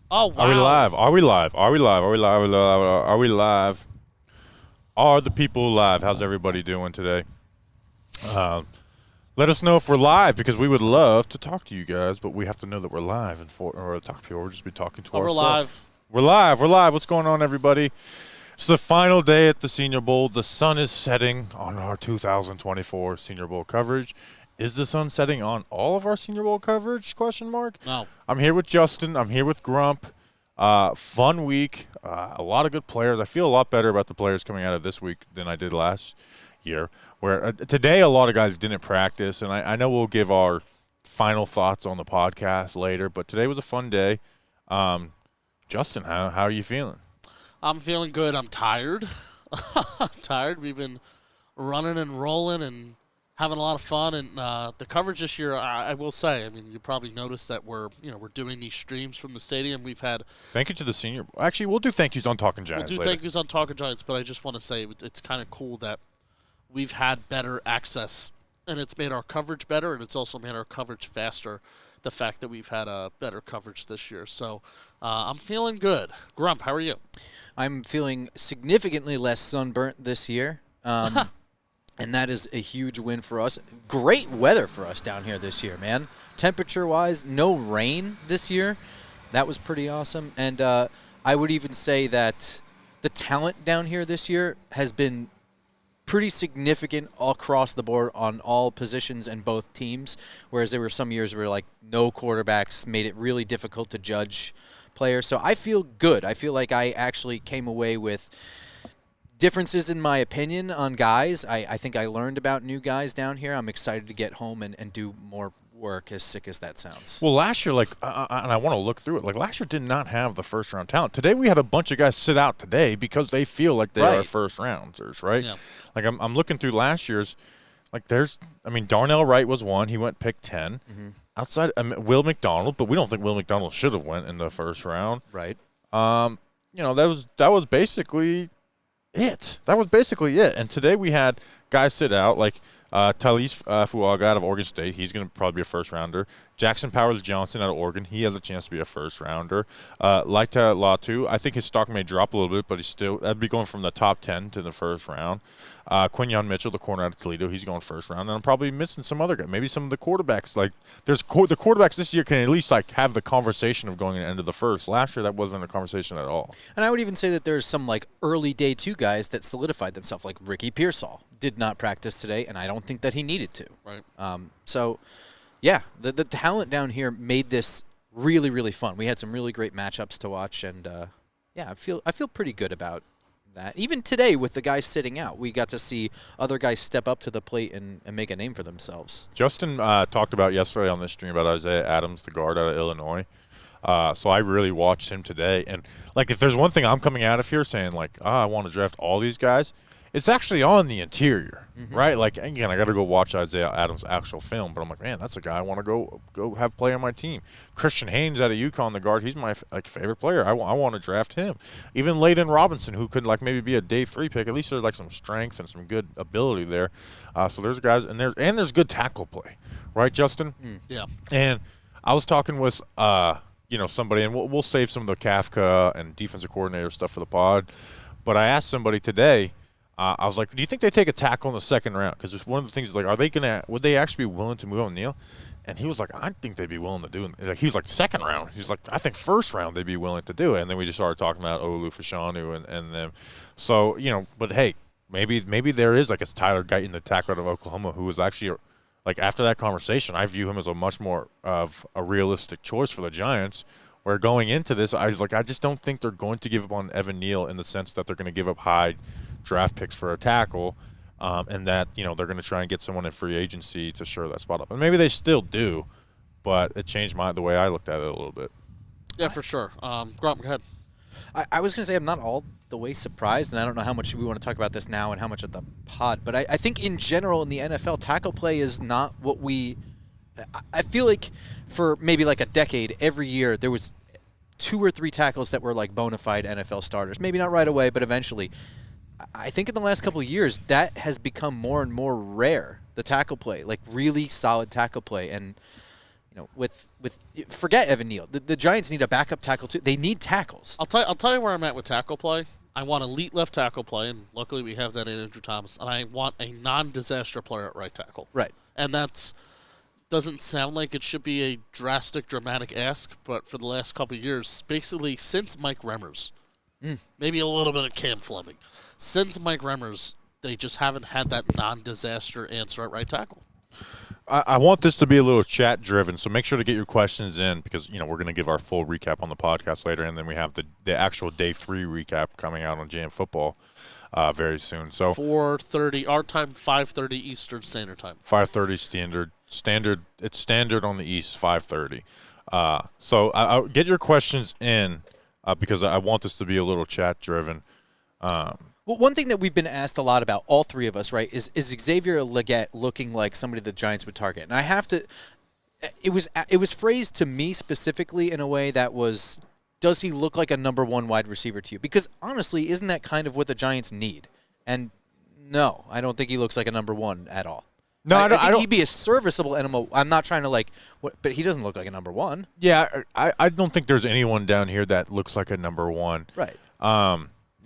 Oh, wow. Are we live? Are we live? Are we live? Are we live? Are we live? Are we live? Are the people live? How's everybody doing today? Let us know if we're live because we would love to talk to you guys, but we have to know that we're live or talk to people. We'll just be talking to ourselves. We're live. We're live. We're live. What's going on, everybody? It's the final day at the Senior Bowl. The sun is setting on our 2024 Senior Bowl coverage. Is the sun setting on all of our Senior Bowl coverage? Question mark. No. I'm here with Justin. I'm here with Grump. Fun week. A lot of good players. I feel a lot better about the players coming out of this week than I did last year. Where today a lot of guys didn't practice, and I know we'll give our final thoughts on the podcast later. But today was a fun day. Justin, how are you feeling? I'm feeling good. I'm tired. I'm tired. We've been running and rolling and having a lot of fun. And the coverage this year, I will say, I mean, you probably noticed that we're doing these streams from the stadium. We've had. Thank you to the Senior Bowl. Actually, we'll do thank yous on Talking Giants. We'll do later. thank yous on Talking Giants, but I just want to say it's kind of cool that we've had better access, and it's made our coverage better, and it's also made our coverage faster. The fact that we've had a better coverage this year. So I'm feeling good. Grump, how are you? I'm feeling significantly less sunburnt this year, and that is a huge win for us. Great weather for us down here this year, man. Temperature-wise, no rain this year. That was pretty awesome. And I would even say that the talent down here this year has been pretty significant all across the board on all positions and both teams, whereas there were some years where like no quarterbacks made it really difficult to judge players. So I feel good. I feel like I actually came away with differences in my opinion on guys. I think I learned about new guys down here. I'm excited to get home and do more work, as sick as that sounds. Well, last year, and I want to look through it, like last year did not have the first-round talent. Today we had a bunch of guys sit out today because they feel like they are first-rounders, right? Yeah. Like I'm looking through last year's, like Darnell Wright was one. He went pick 10. Mm-hmm. Outside, Will McDonald, but we don't think Will McDonald should have went in the first round. Right. That was basically it. That was basically it. And today we had guys sit out like Talise Fuaga out of Oregon State. He's going to probably be a first-rounder. Jackson Powers-Johnson out of Oregon. He has a chance to be a first-rounder. Laita Latu, I think his stock may drop a little bit, but that'd be going from the top 10 to the first round. Quinyon Mitchell, the corner out of Toledo, he's going first round. And I'm probably missing some other guy. Maybe some of the quarterbacks. Like, the quarterbacks this year can at least like have the conversation of going into the first. Last year, that wasn't a conversation at all. And I would even say that there's some like early day two guys that solidified themselves, like Ricky Pearsall did not practice today, and I don't think that he needed to. Right. So, yeah, the talent down here made this really, really fun. We had some really great matchups to watch, and I feel pretty good about that. Even today with the guys sitting out, we got to see other guys step up to the plate and make a name for themselves. Justin talked about yesterday on this stream about Isaiah Adams, the guard out of Illinois. So I really watched him today. And, like, if there's one thing I'm coming out of here saying, like, I want to draft all these guys, it's actually on the interior, right? Like, again, I got to go watch Isaiah Adams' actual film, but I'm like, man, that's a guy I want to go have play on my team. Christian Haynes out of UConn, the guard, he's my favorite player. I want to draft him. Even Layden Robinson, who could like maybe be a day 3 pick. At least there's like some strength and some good ability there. So there's guys, and there's good tackle play, right, Justin? Yeah. And I was talking with somebody, and we'll save some of the Kafka and defensive coordinator stuff for the pod. But I asked somebody today. I was like, do you think they take a tackle in the second round? Because one of the things is like, would they actually be willing to move on Neal? And he was like, I think they'd be willing to do it. Like, he was like, second round. He's like, I think first round they'd be willing to do it. And then we just started talking about Olu Fashanu and them. So, but hey, maybe there is like a Tyler Guyton, the tackle out of Oklahoma, who was actually like after that conversation, I view him as a much more of a realistic choice for the Giants. Where going into this, I was like, I just don't think they're going to give up on Evan Neal in the sense that they're going to give up high draft picks for a tackle, and that they're going to try and get someone in free agency to shore that spot up. And maybe they still do, but it changed the way I looked at it a little bit. Yeah, for sure. Grump, go ahead. I was going to say I'm not all the way surprised, and I don't know how much we want to talk about this now and how much at the pod, but I think in general in the NFL, tackle play is not what I feel like for maybe like a decade, every year there was 2 or 3 tackles that were like bona fide NFL starters. Maybe not right away, but eventually. I think in the last couple of years, that has become more and more rare, the tackle play, like really solid tackle play. And with forget Evan Neal. The Giants need a backup tackle too. They need tackles. I'll tell you where I'm at with tackle play. I want elite left tackle play, and luckily we have that in Andrew Thomas. And I want a non-disaster player at right tackle. Right. And that's doesn't sound like it should be a dramatic ask, but for the last couple of years, basically since Mike Remmers, maybe a little bit of Cam Fleming, since Mike Remmers, they just haven't had that non-disaster answer at right tackle. I want this to be a little chat driven, so make sure to get your questions in because we're going to give our full recap on the podcast later, and then we have the actual day 3 recap coming out on JM Football very soon. So 4:30 our time, 5:30 Eastern Standard Time. 5:30 standard. It's standard on the East, 5:30. So I'll get your questions in because I want this to be a little chat driven. Well, one thing that we've been asked a lot about, all three of us, right, is Xavier Legette looking like somebody the Giants would target? And I have to – it was phrased to me specifically in a way that was, does he look like a number 1 wide receiver to you? Because, honestly, isn't that kind of what the Giants need? And, no, I don't think he looks like a number 1 at all. No, I think don't. he'd be a serviceable animal. I'm not trying to, but he doesn't look like a number 1. Yeah, I don't think there's anyone down here that looks like a number 1. Right.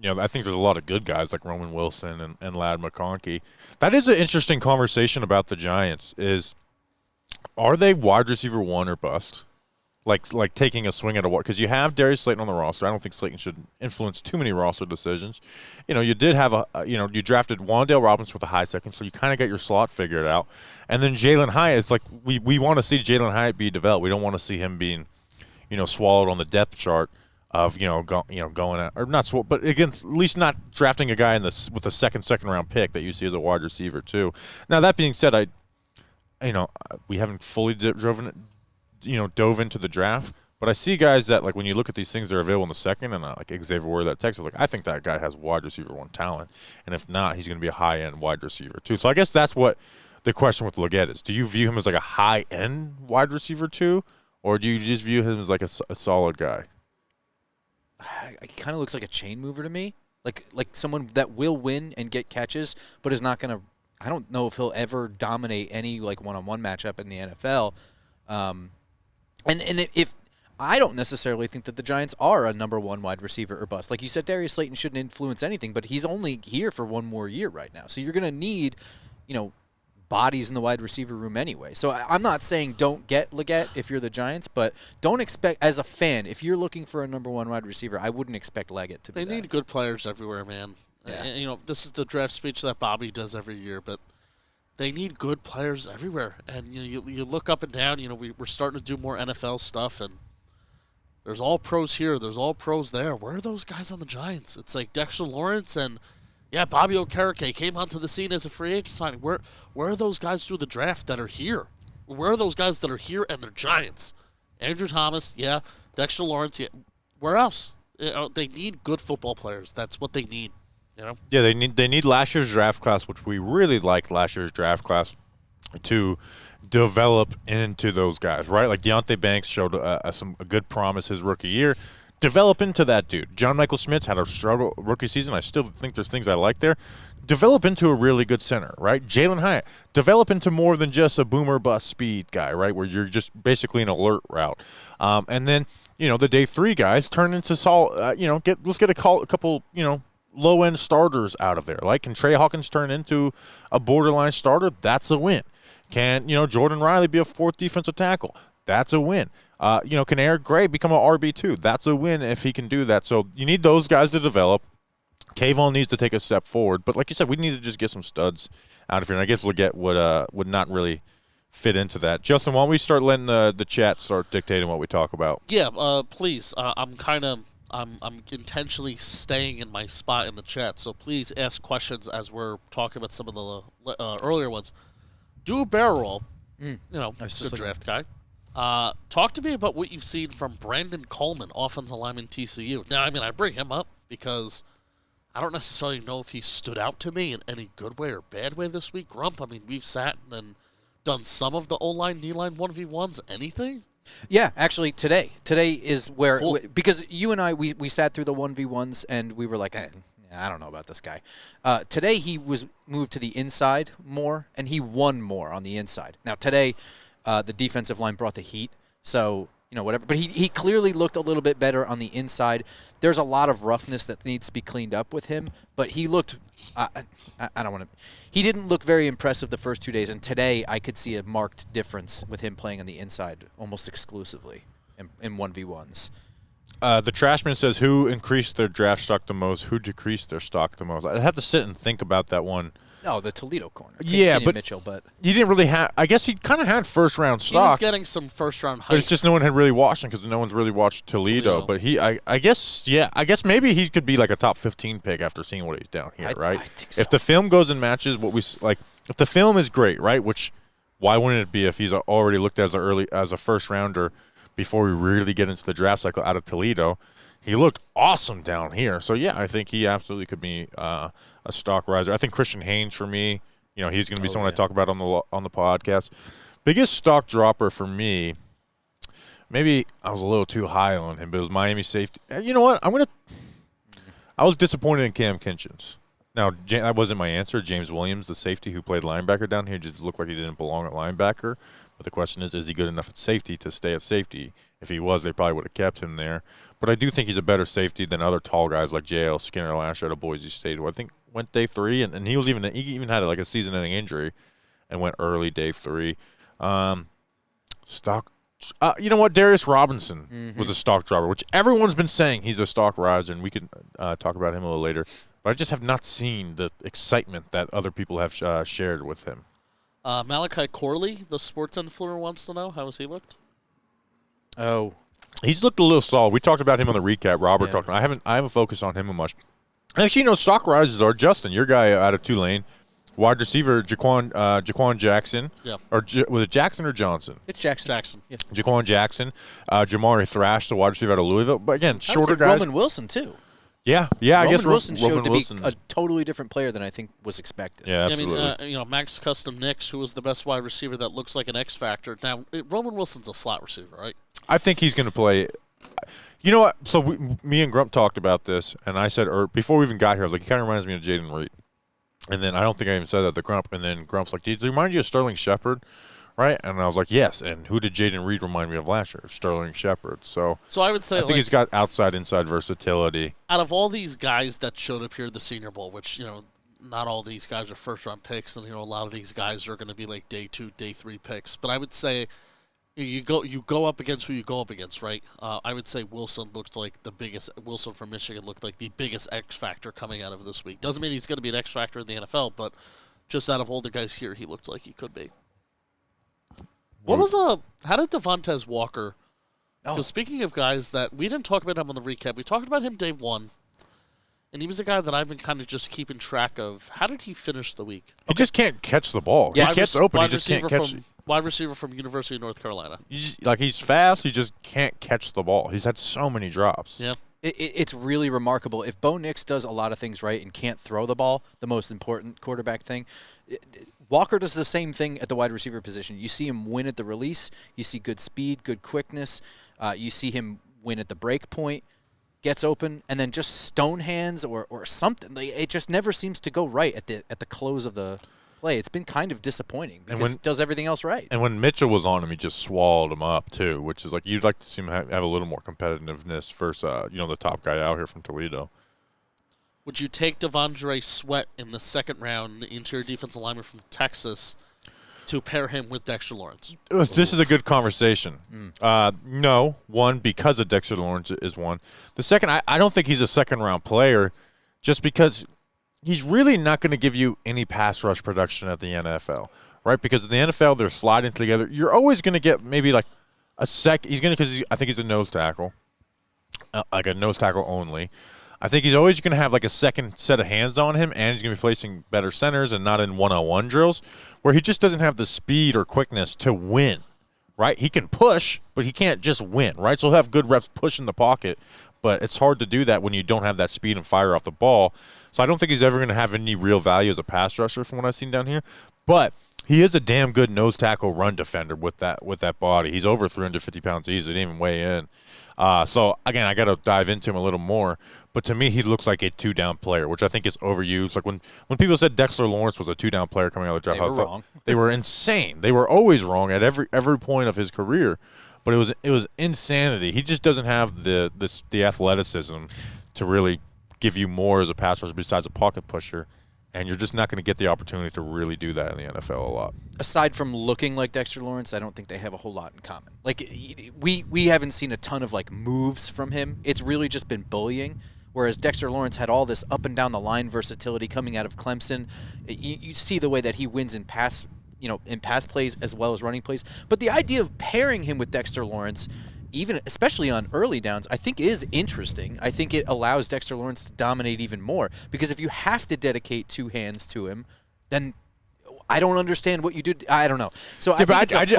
I think there's a lot of good guys like Roman Wilson and Ladd McConkey. That is an interesting conversation about the Giants is, are they wide receiver 1 or bust? Like taking a swing at a – because you have Darius Slayton on the roster. I don't think Slayton should influence too many roster decisions. You did have you drafted Wan'Dale Robinson with a high second, so you kind of got your slot figured out. And then Jalen Hyatt, it's like we want to see Jalen Hyatt be developed. We don't want to see him being, swallowed on the depth chart. Of going at or not, but again, at least not drafting a guy with a second round pick that you see as a wide receiver too. Now that being said, we haven't fully dove into the draft, but I see guys that when you look at these things that are available in the second, and like Xavier Ward, that Texas, I think that guy has wide receiver 1 talent, and if not, he's going to be a high end wide receiver too. So I guess that's what the question with Legette is: do you view him as like a high end wide receiver 2, or do you just view him as like a solid guy? He kind of looks like a chain mover to me, like someone that will win and get catches, but is not going to. I don't know if he'll ever dominate any one-on-one matchup in the NFL. If I don't necessarily think that the Giants are a number 1 wide receiver or bust. Like you said, Darius Slayton shouldn't influence anything, but he's only here for 1 more year right now, so you're going to need, bodies in the wide receiver room anyway. So I'm not saying don't get Legette if you're the Giants, but don't expect, as a fan, if you're looking for a number 1 wide receiver, I wouldn't expect Legette to be They need good players everywhere, man. Yeah. This is the draft speech that Bobby does every year, but they need good players everywhere. And you look up and down, we're starting to do more NFL stuff, and there's all pros here, there's all pros there. Where are those guys on the Giants? It's like Dexter Lawrence and Bobby Okereke came onto the scene as a free agent signing. Where are those guys through the draft that are here? Where are those guys that are here and they're Giants? Andrew Thomas, Dexter Lawrence, where else? They need good football players. That's what they need. Yeah, they need last year's draft class, which we really liked last year's draft class, to develop into those guys, right? Like Deonte Banks showed a good promise his rookie year. Develop into that dude. John Michael Schmitz had a struggle rookie season. I still think there's things I like there. Develop into a really good center, right? Jalen Hyatt, develop into more than just a boomer bust speed guy, right? Where you're just basically an alert route. And then, the day 3 guys turn into let's get a couple, low end starters out of there. Like, can Trey Hawkins turn into a borderline starter? That's a win. Can, Jordan Riley be a 4th defensive tackle? That's a win. Can Eric Gray become an RB2? That's a win if he can do that. So you need those guys to develop. Kayvon needs to take a step forward. But like you said, we need to just get some studs out of here. And I guess Legette would not really fit into that. Justin, why don't we start letting the chat start dictating what we talk about? Yeah, please. I'm intentionally staying in my spot in the chat, so please ask questions as we're talking about some of the earlier ones. Do a barrel roll. Good draft guy. Talk to me about what you've seen from Brandon Coleman, offensive lineman TCU. Now, I bring him up because I don't necessarily know if he stood out to me in any good way or bad way this week. Grump, we've sat and done some of the O-line, D-line 1v1s. Anything? Yeah, actually, today is where Cool. Because you and I, we sat through the 1v1s and we were like, I don't know about this guy. Today he was moved to the inside more, and he won more on the inside. Now today, The defensive line brought the heat. So, whatever. But he clearly looked a little bit better on the inside. There's a lot of roughness that needs to be cleaned up with him. But he looked I don't want to – he didn't look very impressive the first 2 days. And today I could see a marked difference with him playing on the inside almost exclusively in 1v1s. The Trashman says, who increased their draft stock the most? Who decreased their stock the most? I'd have to sit and think about that one. No, the Toledo corner. Yeah, Kenny but Mitchell, but he didn't really have – I guess he kind of had first-round stock. He was getting some first-round hype. But it's just no one had really watched him because no one's really watched Toledo. But I guess maybe he could be like a top 15 pick after seeing what he's down here, right? I think so. If the film goes and matches what we – like, if the film is great, right, which why wouldn't it be if he's already looked as a first-rounder before we really get into the draft cycle out of Toledo? He looked awesome down here. So, yeah, I think he absolutely could be a stock riser. I think Christian Haynes for me – he's going to be someone I talk about on the podcast. Biggest stock dropper for me, maybe I was a little too high on him, but it was Miami safety. You know what? I was disappointed in Cam Kinchins. Now, that wasn't my answer. James Williams, the safety who played linebacker down here, just looked like he didn't belong at linebacker. But the question is he good enough at safety to stay at safety? If he was, they probably would have kept him there. But I do think he's a better safety than other tall guys like J.L. Skinner last year out of Boise State, who I think went day 3, and he even had like a season-ending injury and went early day 3. Stock, you know what? Darius Robinson was a stock dropper, which everyone's been saying he's a stock riser, and we can talk about him a little later. But I just have not seen the excitement that other people have shared with him. Malachi Corley, the sports influencer, wants to know how has he looked? Oh, he's looked a little solid. We talked about him on the recap. Robert talked. I haven't focused on him much. Actually, stock rises are Justin, your guy out of Tulane, wide receiver Jaquan Jackson. Yeah. Or was it Jackson or Johnson? it's Jackson. Jackson. Yeah. Jaquan Jackson, Jamari Thrash, the wide receiver out of Louisville. But again, I would shorter say guys. Roman Wilson too. Yeah. I guess Wilson showed Roman to Wilson. be a totally different player than I think was expected. Yeah, I absolutely. mean, Max Custom Nicks, who was the best wide receiver that looks like an X factor. Now, Roman Wilson's a slot receiver, right? I think he's going to play. You know what? So me and Grump talked about this, and I said, or before we even got here, I was like, he kind of reminds me of Jaden Reed. And then I don't think I even said that to Grump. And then Grump's like, does he remind you of Sterling Shepard? Right? And I was like, yes. And who did Jaden Reed remind me of last year? Sterling Shepard. So I would say I think he's got outside-inside versatility. Out of all these guys that showed up here at the Senior Bowl, which, not all these guys are first-round picks, and, a lot of these guys are going to be like day 2, day 3 picks. But I would say you go up against who you go up against, right? I would say Wilson looked like the biggest. Wilson from Michigan looked like the biggest X factor coming out of this week. Doesn't mean he's going to be an X factor in the NFL, but just out of all the guys here, he looked like he could be. How did Devontae Walker? Because speaking of guys that we didn't talk about him on the recap, we talked about him day 1, and he was a guy that I've been kind of just keeping track of. How did he finish the week? He just can't catch the ball. Yeah, he gets open. He just can't catch it. Wide receiver from University of North Carolina. He's fast. He just can't catch the ball. He's had so many drops. Yeah. It's really remarkable. If Bo Nix does a lot of things right and can't throw the ball, the most important quarterback thing, Walker does the same thing at the wide receiver position. You see him win at the release. You see good speed, good quickness. You see him win at the break point, gets open, and then just stone hands or something. It just never seems to go right at the close of the play. It's been kind of disappointing because it does everything else right. And when Mitchell was on him, he just swallowed him up too, which is like you'd like to see him have a little more competitiveness versus the top guy out here from Toledo. Would you take Devondre Sweat in the second round, the interior defensive lineman from Texas, to pair him with Dexter Lawrence? This is a good conversation. No, one, because of Dexter Lawrence is one. The second, I don't think he's a second-round player just because he's really not going to give you any pass rush production at the NFL, right? Because in the NFL, they're sliding together. You're always going to get maybe like a sec. He's going to because I think he's a nose tackle, like a nose tackle only. I think he's always going to have like a second set of hands on him, and he's going to be placing better centers and not in one-on-one drills where he just doesn't have the speed or quickness to win, right? He can push, but he can't just win, right? So he'll have good reps pushing the pocket, but it's hard to do that when you don't have that speed and fire off the ball. So I don't think he's ever going to have any real value as a pass rusher from what I've seen down here. But He is a damn good nose tackle run defender with that body. He's over 350 pounds easy. Didn't even weigh in. So again, I got to dive into him a little more. But to me, he looks like a 2-down player, which I think is overused. Like when people said Dexter Lawrence was a 2-down player coming out of the draft, They were wrong. They were insane. They were always wrong at every point of his career. But it was insanity. He just doesn't have the athleticism to really give you more as a pass rusher besides a pocket pusher. And you're just not going to get the opportunity to really do that in the NFL a lot. Aside from looking like Dexter Lawrence, I don't think they have a whole lot in common. Like we haven't seen a ton of like moves from him. It's really just been bullying. Whereas Dexter Lawrence had all this up and down the line versatility coming out of Clemson. You see the way that he wins in pass plays as well as running plays. But the idea of pairing him with Dexter Lawrence, especially on early downs, I think is interesting. I think it allows Dexter Lawrence to dominate even more, because if you have to dedicate 2 hands to him, then I don't understand what you do. I don't know. So yeah,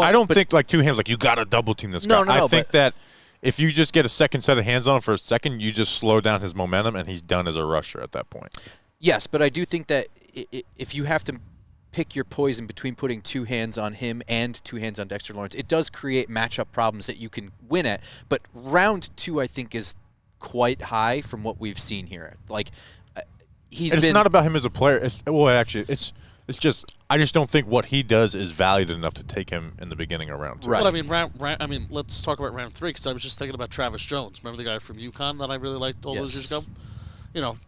I don't think like 2 hands, like you got to double team this guy. I think that if you just get a second set of hands on him for a second, you just slow down his momentum, and he's done as a rusher at that point. Yes, but I do think that if you have to pick your poison between putting 2 hands on him and 2 hands on Dexter Lawrence, it does create matchup problems that you can win at. But round 2, I think, is quite high from what we've seen here. Like it's not about him as a player. It's just I just don't think what he does is valued enough to take him in the beginning of round 2. Right. Well, I mean, let's talk about round 3, because I was just thinking about Travis Jones. Remember the guy from UConn that I really liked all those years ago?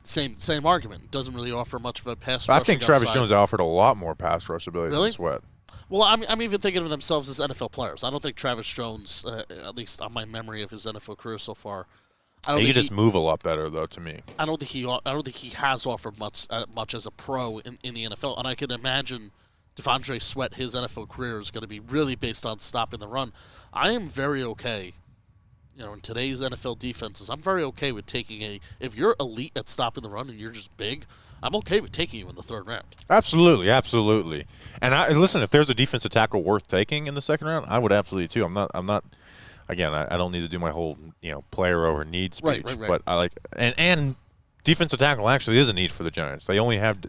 Same argument. Doesn't really offer much of a pass rush. I think Travis Jones offered a lot more pass rush ability than Sweat. Well, I'm even thinking of themselves as NFL players. I don't think Travis Jones, at least on my memory of his NFL career so far, he could just move a lot better, though. To me, I don't think he has offered much as a pro in the NFL, and I can imagine Devondre Sweat, his NFL career is going to be really based on stopping the run. I am very okay. In today's NFL defenses, I'm very okay with taking if you're elite at stopping the run and you're just big, I'm okay with taking you in the 3rd round. Absolutely. And listen, if there's a defensive tackle worth taking in the 2nd round, I would absolutely too. I'm not. Again, I don't need to do my whole player over need speech, right. But I like and defensive tackle actually is a need for the Giants. They only have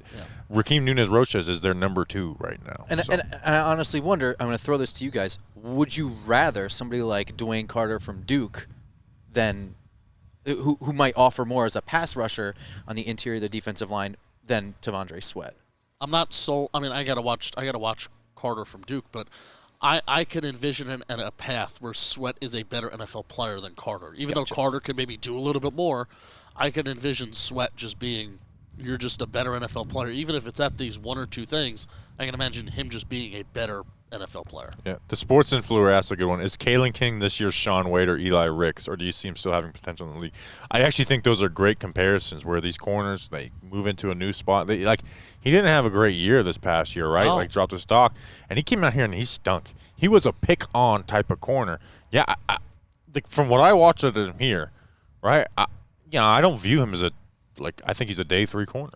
Rakeem Nunez-Roches is their number 2 right now. And I honestly wonder, I'm going to throw this to you guys, would you rather somebody like Dwayne Carter from Duke than who might offer more as a pass rusher on the interior of the defensive line than Devondre Sweat? I'm not so. I mean, I gotta watch Carter from Duke, but I can envision a path where Sweat is a better NFL player than Carter. Even though Carter can maybe do a little bit more, I can envision Sweat just being, you're just a better NFL player. Even if it's at these 1 or 2 things, I can imagine him just being a better NFL player. Yeah. The Sports Influencer asked a good one. Is Kalen King this year's Sean Wade or Eli Ricks, or do you see him still having potential in the league? I actually think those are great comparisons where these corners, they move into a new spot. He didn't have a great year this past year, right? No. Dropped his stock, and he came out here and he stunk. He was a pick-on type of corner. Yeah, from what I watched of him here, right, I don't view him as I think he's a day 3 corner.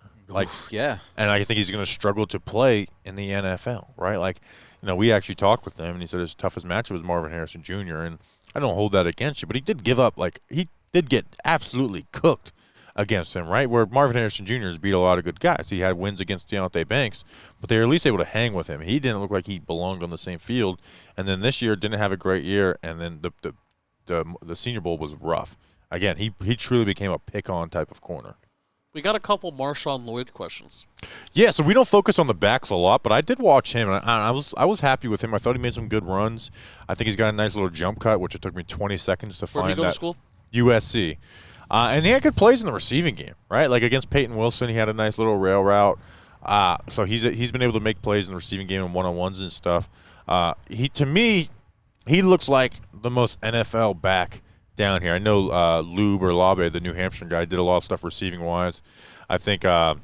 Yeah. And I think he's going to struggle to play in the NFL, right? We actually talked with him, and he said his toughest matchup was Marvin Harrison Jr., and I don't hold that against you, but he did give up, he did get absolutely cooked against him, right? Where Marvin Harrison Jr. has beat a lot of good guys. He had wins against Deontay Banks, but they were at least able to hang with him. He didn't look like he belonged on the same field, and then this year didn't have a great year, and then the Senior Bowl was rough. Again, he truly became a pick-on type of corner. We got a couple Marshawn Lloyd questions. Yeah, so we don't focus on the backs a lot, but I did watch him, and I was happy with him. I thought he made some good runs. I think he's got a nice little jump cut, which it took me 20 seconds to find. Where did he go to school? USC. And he had good plays in the receiving game, right? Like against Peyton Wilson, he had a nice little rail route. So he's been able to make plays in the receiving game and one-on-ones and stuff. To me, he looks like the most NFL back down here. I know Labe, the New Hampshire guy, did a lot of stuff receiving-wise. I think the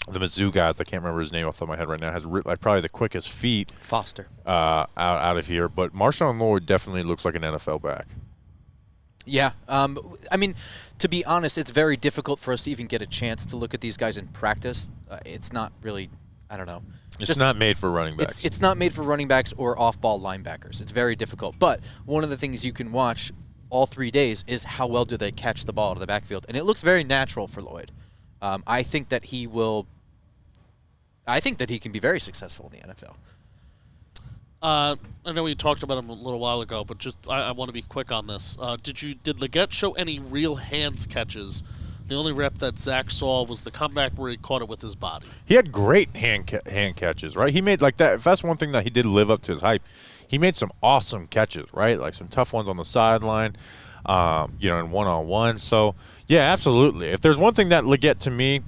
Mizzou guys, I can't remember his name off the top of my head right now, has probably the quickest feet. Foster. Out of here. But Marshawn Lloyd definitely looks like an NFL back. Yeah. I mean, to be honest, it's very difficult for us to even get a chance to look at these guys in practice. It's not really, I don't know. It's not made for running backs. It's not made for running backs or off-ball linebackers. It's very difficult. But one of the things you can watch all 3 days is how well do they catch the ball to the backfield. And it looks very natural for Lloyd. I think that he can be very successful in the NFL. I know we talked about him a little while ago, but just I want to be quick on this. Did Leggett show any real hands catches? The only rep that Zach saw was the comeback where he caught it with his body. He had great hand catches, right? He made like that. If that's one thing that he did live up to his hype, he made some awesome catches, right? Like some tough ones on the sideline, in one-on-one. So yeah, absolutely. If there's one thing that Leggett to me,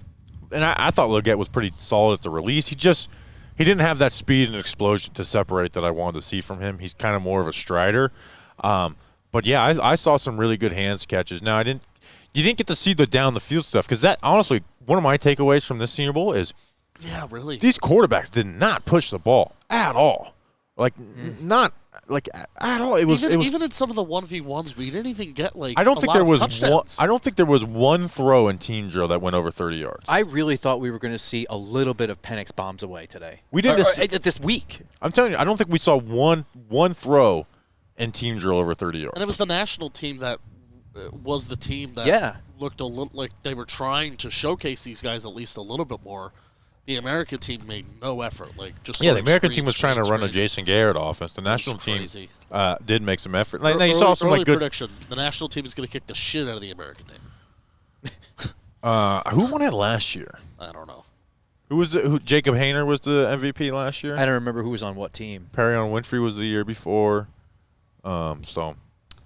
and I thought Leggett was pretty solid at the release. He didn't have that speed and explosion to separate that I wanted to see from him. He's kind of more of a strider. But yeah, I saw some really good hands catches. Now you didn't get to see the down the field stuff because that honestly one of my takeaways from this Senior Bowl is really these quarterbacks did not push the ball at all. Like not like at all. It was even in some of the 1v1s we didn't even get like I don't think there was touchdowns. I don't think there was one throw in team drill that went over 30 yards. I really thought we were going to see a little bit of Penik's bombs away today. We didn't this week. I'm telling you, I don't think we saw one throw in team drill over 30 yards. And it was the national team that was the team that looked a little like they were trying to showcase these guys at least a little bit more. The American team made no effort. The American team was trying to run a Jason Garrett offense. The national team did make some effort. Now you saw some early good prediction. The national team is going to kick the shit out of the American team. Who won it last year? I don't know. Who Jacob Hayner was the MVP last year? I don't remember who was on what team. Perrion Winfrey was the year before.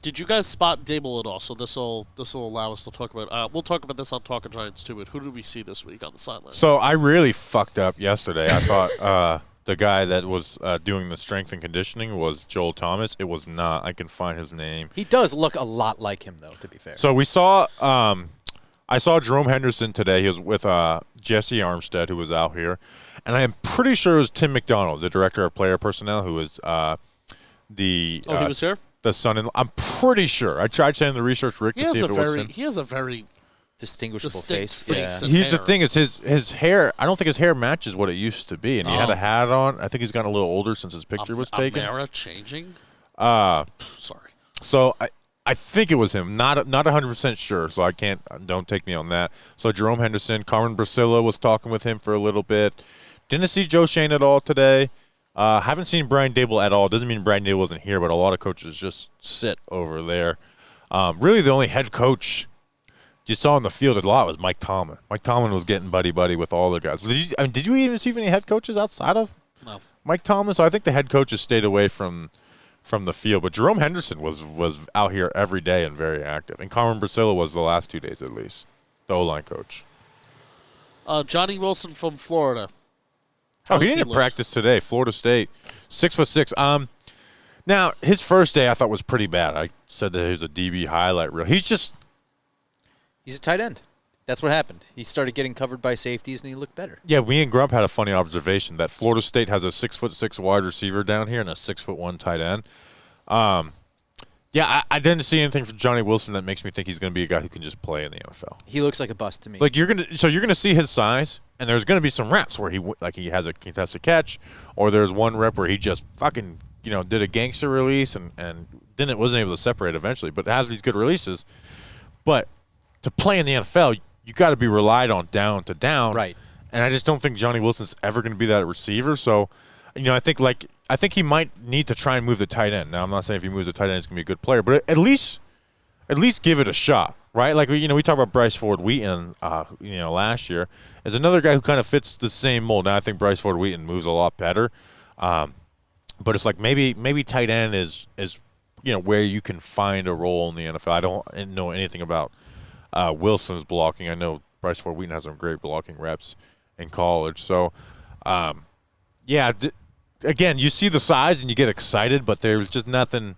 Did you guys spot Dable at all? So this will allow us to talk about. We'll talk about this on Talking Giants too. But who did we see this week on the sideline? So I really fucked up yesterday. I thought the guy that was doing the strength and conditioning was Joel Thomas. It was not. I can find his name. He does look a lot like him, though. To be fair. So we saw. I saw Jerome Henderson today. He was with Jesse Armstead, who was out here, and I am pretty sure it was Tim McDonald, the director of player personnel, who was the. He was here. The son-in-law. I'm pretty sure. I tried saying the research, Rick, to see if it was him. He has a very distinguishable face. Yeah. Here's the thing: is his hair. I don't think his hair matches what it used to be, and he had a hat on. I think he's gotten a little older since his picture was taken. Amara changing. Sorry. So I think it was him. Not 100% sure. So I can't. Don't take me on that. So Jerome Henderson, Carmen Brasilla was talking with him for a little bit. Didn't see Joe Shane at all today. Haven't seen Brian Dable at all. Doesn't mean Brian Dable wasn't here, but a lot of coaches just sit over there. Really, the only head coach you saw on the field a lot was Mike Tomlin. Mike Tomlin was getting buddy-buddy with all the guys. Did you even see any head coaches outside of Mike Tomlin? So I think the head coaches stayed away from the field. But Jerome Henderson was out here every day and very active. And Carmen Brasilla was the last 2 days at least, the O-line coach. Johnny Wilson from Florida. He didn't practice today. Florida State, 6'6". Now his first day I thought was pretty bad. I said that he was a DB highlight reel. He's a tight end. That's what happened. He started getting covered by safeties and he looked better. Yeah, we and Grump had a funny observation that Florida State has a 6'6" wide receiver down here and a 6'1" tight end. Yeah, I didn't see anything from Johnny Wilson that makes me think he's going to be a guy who can just play in the NFL. He looks like a bust to me. Like you're gonna see his size, and there's going to be some reps where he has a contested catch, or there's one rep where he just fucking did a gangster release and wasn't able to separate eventually, but has these good releases. But to play in the NFL, you got to be relied on down to down, right? And I just don't think Johnny Wilson's ever going to be that receiver. So, I think he might need to try and move the tight end. Now, I'm not saying if he moves the tight end, he's going to be a good player, but at least give it a shot, right? Like we talk about Bryce Ford Wheaton, last year as another guy who kind of fits the same mold. Now I think Bryce Ford Wheaton moves a lot better, but it's like maybe tight end is where you can find a role in the NFL. I don't know anything about Wilson's blocking. I know Bryce Ford Wheaton has some great blocking reps in college, so again, you see the size and you get excited, but there's just nothing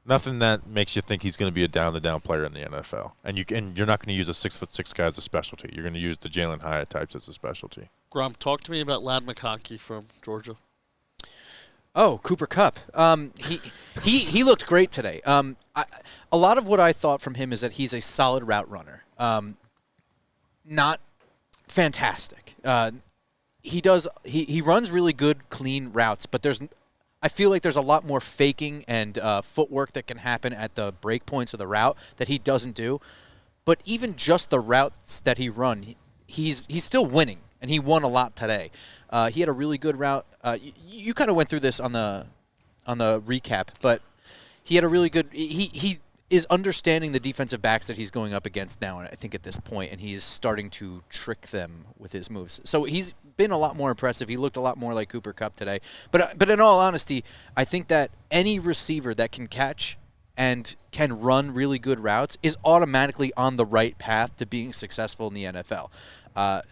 that makes you think he's going to be a down-the-down player in the NFL. And you're not going to use a 6'6" guy as a specialty. You're going to use the Jalen Hyatt types as a specialty. Grump, talk to me about Lad McConkey from Georgia. Oh, Cooper Kupp. He looked great today. A lot of what I thought from him is that he's a solid route runner. Not fantastic. He runs really good, clean routes, but I feel like there's a lot more faking and footwork that can happen at the break points of the route that he doesn't do. But even just the routes that he run, he's still winning, and he won a lot today. He had a really good route. You kind of went through this on the on the recap, but he had a really good. He is understanding the defensive backs that he's going up against now, and I think at this point, and he's starting to trick them with his moves. So he's been a lot more impressive. He looked a lot more like Cooper Kupp today. But in all honesty, I think that any receiver that can catch and can run really good routes is automatically on the right path to being successful in the NFL.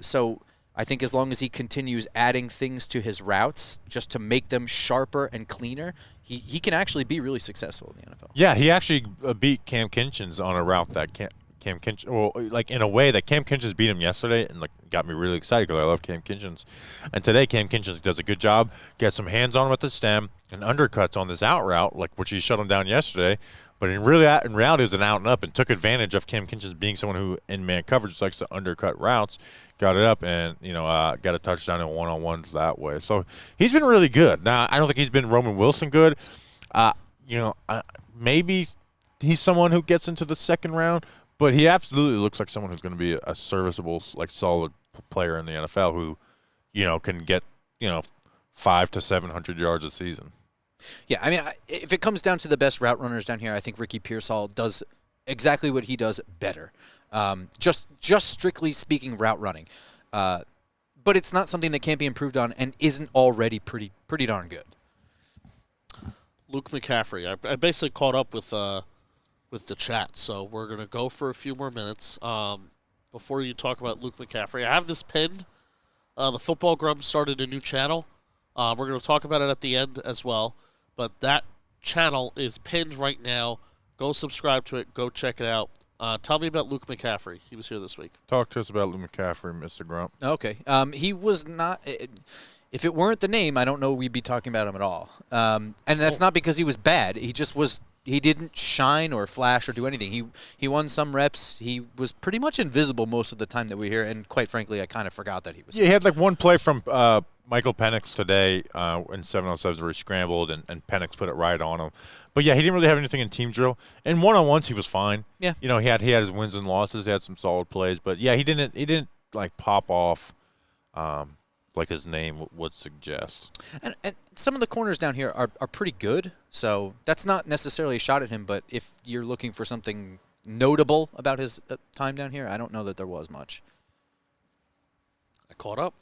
So I think as long as he continues adding things to his routes just to make them sharper and cleaner, he can actually be really successful in the NFL. Yeah, he actually beat Cam Kinchens on a route that Cam Kinchens, well, like in a way that Cam Kinchens beat him yesterday, and like got me really excited because I love Cam Kinchens. And today Cam Kinchens does a good job, gets some hands on him at the stem and undercuts on this out route, like which he shut him down yesterday. But in reality, it was an out and up, and took advantage of Cam Kinchens being someone who in man coverage likes to undercut routes. Got it up and got a touchdown in one-on-ones that way. So he's been really good. Now I don't think he's been Roman Wilson good. Maybe he's someone who gets into the second round, but he absolutely looks like someone who's going to be a serviceable, like solid player in the NFL who, can get 500 to 700 yards a season. Yeah, I mean, if it comes down to the best route runners down here, I think Ricky Pearsall does exactly what he does better. Just strictly speaking, route running. But it's not something that can't be improved on and isn't already pretty darn good. Luke McCaffrey. I basically caught up with the chat, so we're going to go for a few more minutes. Before you talk about Luke McCaffrey, I have this pinned. The Football Grump started a new channel. We're going to talk about it at the end as well. But that channel is pinned right now. Go subscribe to it. Go check it out. Tell me about Luke McCaffrey. He was here this week. Talk to us about Luke McCaffrey, Mr. Grump. Okay. He was not. If it weren't the name, I don't know we'd be talking about him at all. And that's not because he was bad. He just was. He didn't shine or flash or do anything. He won some reps. He was pretty much invisible most of the time that we were here. And quite frankly, I kind of forgot that he was. Yeah, he had like one play from Michael Penik today in 7-on-7s where he scrambled and Penik put it right on him. But yeah, he didn't really have anything in team drill. In one-on-ones, he was fine. Yeah, he had his wins and losses. He had some solid plays, but yeah, he didn't like pop off like his name would suggest. And some of the corners down here are pretty good. So that's not necessarily a shot at him. But if you're looking for something notable about his time down here, I don't know that there was much. I caught up.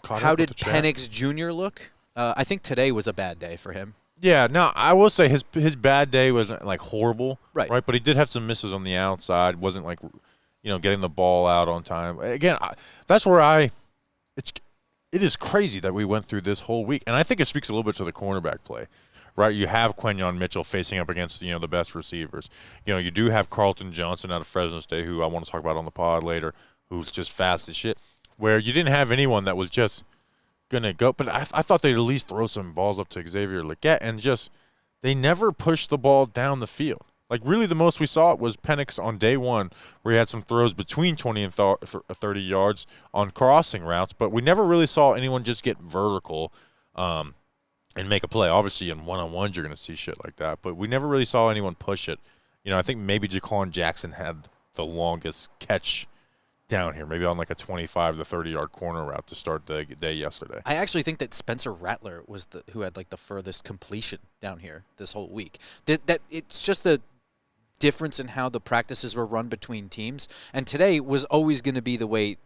How did Penix Jr. look? I think today was a bad day for him. Yeah, no, I will say his bad day wasn't like horrible, right? But he did have some misses on the outside. Wasn't like, getting the ball out on time. Again, that's where it is crazy that we went through this whole week, and I think it speaks a little bit to the cornerback play, right? You have Quinyon Mitchell facing up against the best receivers. You do have Carlton Johnson out of Fresno State, who I want to talk about on the pod later, who's just fast as shit. Where you didn't have anyone that was just gonna go, but I thought they'd at least throw some balls up to Xavier Legette, and just they never pushed the ball down the field. Like really, the most we saw it was Penix on day one, where he had some throws between 20 and 30 yards on crossing routes, but we never really saw anyone just get vertical and make a play. Obviously, in one-on-ones, you're gonna see shit like that, but we never really saw anyone push it. I think maybe Jaquan Jackson had the longest catch down here, maybe on like a 25 to 30-yard corner route to start the day yesterday. I actually think that Spencer Rattler was who had like the furthest completion down here this whole week. That it's just the difference in how the practices were run between teams, and today was always going to be the way.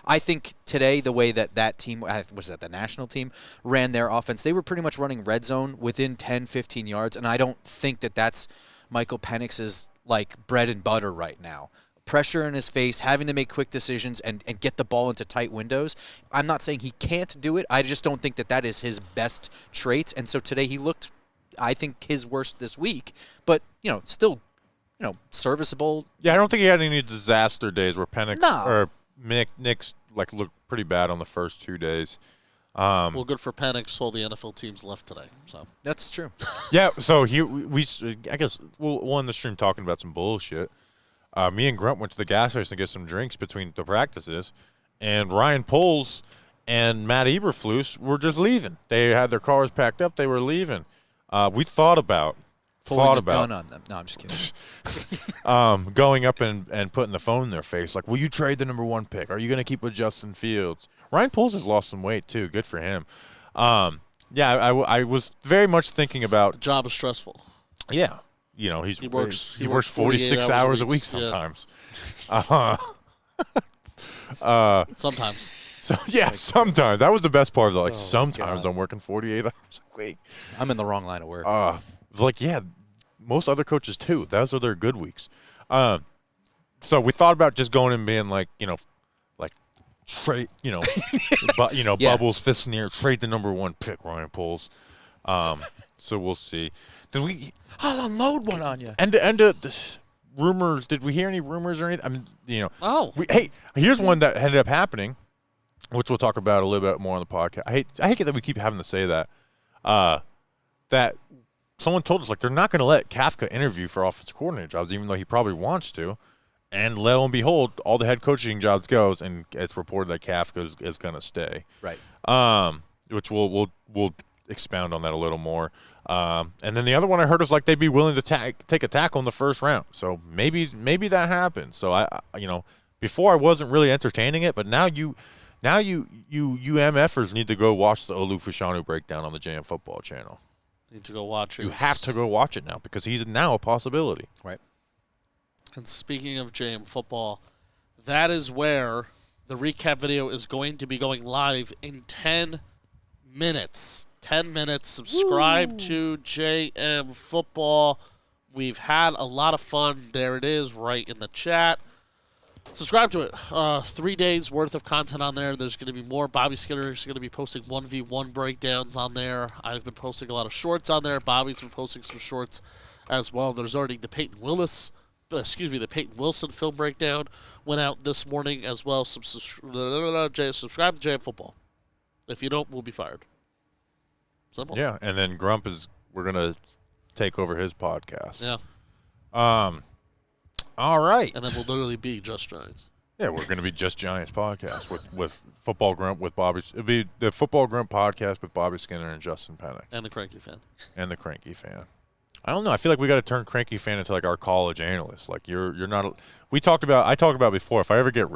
I think today the way that team, was that the national team, ran their offense, they were pretty much running red zone within 10, 15 yards, and I don't think that that's Michael Penix's like bread and butter right now. Pressure in his face, having to make quick decisions and get the ball into tight windows. I'm not saying he can't do it. I just don't think that is his best traits. And so today he looked, I think, his worst this week. But, still, serviceable. Yeah, I don't think he had any disaster days where Penix or Nick's like looked pretty bad on the first 2 days. Well, good for Penix. All the NFL teams left today. So that's true. Yeah, so I guess we'll end the stream talking about some bullshit. Me and Grump went to the gas station to get some drinks between the practices, and Ryan Poles and Matt Eberflus were just leaving. They had their cars packed up. They were leaving. We thought about gun on them. No, I'm just kidding. Going up and putting the phone in their face, like, will you trade the number 1 pick? Are you going to keep with Justin Fields? Ryan Poles has lost some weight, too. Good for him. Yeah, I was very much thinking about. The job is stressful. Yeah, he works 46 48 hours a week Yeah. sometimes. Sometimes. So yeah, sometimes that was the best part. Like sometimes God. I'm working 48 hours a week. I'm in the wrong line of work. Most other coaches too. Those are their good weeks. So we thought about just going and being like trade, but Yeah. Bubbles fist in the air, trade the number 1 pick, Ryan Poles. So we'll see. Did we I'll unload one on you. end rumors? Did we hear any rumors or anything? I mean, Oh. hey, here's one that ended up happening, which we'll talk about a little bit more on the podcast. I hate that we keep having to say that. That someone told us like they're not going to let Kafka interview for offensive coordinator jobs, even though he probably wants to. And lo and behold, all the head coaching jobs goes, and it's reported that Kafka is going to stay. Right. Which we'll expound on that a little more. And then the other one I heard was like they'd be willing to take a tackle in the first round. So maybe that happens. So I before I wasn't really entertaining it, but now you MFers need to go watch the Olu Fashanu breakdown on the JM Football channel. Need to go watch it. You have to go watch it now because he's now a possibility. Right. And speaking of JM football, that is where the recap video is going to be going live in 10 minutes. 10 minutes. Subscribe to JM football. We've had a lot of fun. There it is right in the chat. Subscribe to it. 3 days worth of content on there. There's going to be more. Bobby Skinner is going to be posting 1v1 breakdowns on there. I've been posting a lot of shorts on there. Bobby's been posting some shorts as well. There's already the Peyton Wilson film breakdown went out this morning as well. Subscribe to JM Football. If you don't, we'll be fired. Simple. Yeah, and then Grump we're gonna take over his podcast. Yeah. All right. And then we'll literally be Just Giants. Yeah, we're gonna be Just Giants podcast with Football Grump with Bobby. It'll be the Football Grump podcast with Bobby Skinner and Justin Penik And the Cranky Fan. and the Cranky Fan. I don't know. I feel like we got to turn Cranky Fan into like our college analyst. Like you're not. I talked about before. If I ever get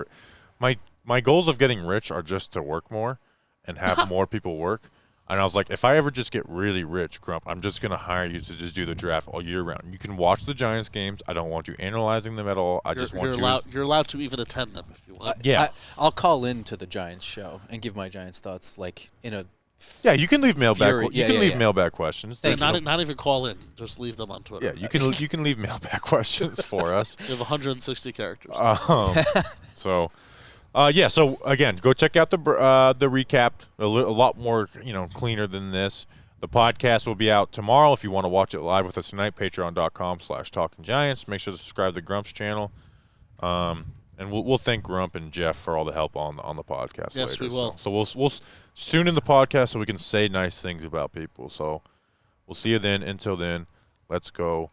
my goals of getting rich are just to work more and have more people work. And I was like, if I ever just get really rich, Grump, I'm just gonna hire you to just do the draft all year round. You can watch the Giants games. I don't want you analyzing them at all. You're allowed to even attend them if you want. Yeah. I'll call in to the Giants show and give my Giants thoughts like in a. Yeah, you can leave mailbag. Fury. You can leave mailbag questions. And not even call in. Just leave them on Twitter. Yeah, you can leave mailbag questions for us. We have 160 characters. So again, go check out the recap. A lot more cleaner than this. The podcast will be out tomorrow. If you want to watch it live with us tonight, patreon.com/TalkingGiants. Make sure to subscribe to Grump's channel. And we'll thank Grump and Jeff for all the help on the podcast. Yes, later. we will. So we'll tune in the podcast so we can say nice things about people. So we'll see you then. Until then, let's go